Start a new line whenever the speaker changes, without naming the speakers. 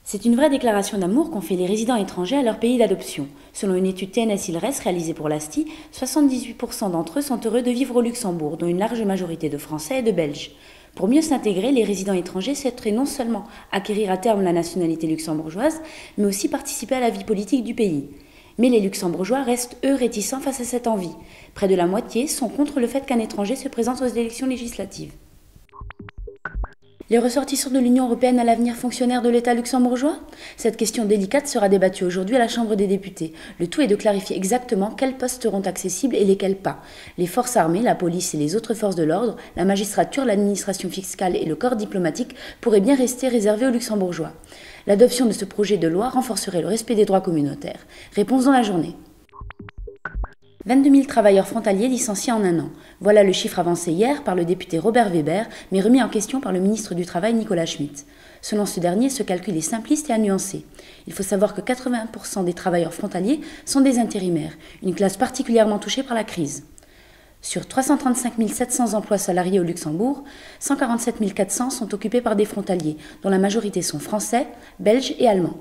C'est une vraie déclaration d'amour qu'ont fait les résidents étrangers à leur pays d'adoption. Selon une étude TNS-ILRES réalisée pour l'ASTI, 78% d'entre eux sont heureux de vivre au Luxembourg, dont une large majorité de Français et de Belges. Pour mieux s'intégrer, les résidents étrangers souhaiteraient non seulement acquérir à terme la nationalité luxembourgeoise, mais aussi participer à la vie politique du pays. Mais les Luxembourgeois restent, eux, réticents face à cette envie. Près de la moitié sont contre le fait qu'un étranger se présente aux élections législatives. Les ressortissants de l'Union européenne à l'avenir fonctionnaires de l'État luxembourgeois? Cette question délicate sera débattue aujourd'hui à la Chambre des députés. Le tout est de clarifier exactement quels postes seront accessibles et lesquels pas. Les forces armées, la police et les autres forces de l'ordre, la magistrature, l'administration fiscale et le corps diplomatique pourraient bien rester réservés aux luxembourgeois. L'adoption de ce projet de loi renforcerait le respect des droits communautaires. Réponse dans la journée. 22 000 travailleurs frontaliers licenciés en un an. Voilà le chiffre avancé hier par le député Robert Weber, mais remis en question par le ministre du Travail Nicolas Schmit. Selon ce dernier, ce calcul est simpliste et à nuancer. Il faut savoir que 80% des travailleurs frontaliers sont des intérimaires, une classe particulièrement touchée par la crise. Sur 335 700 emplois salariés au Luxembourg, 147 400 sont occupés par des frontaliers, dont la majorité sont français, belges et allemands.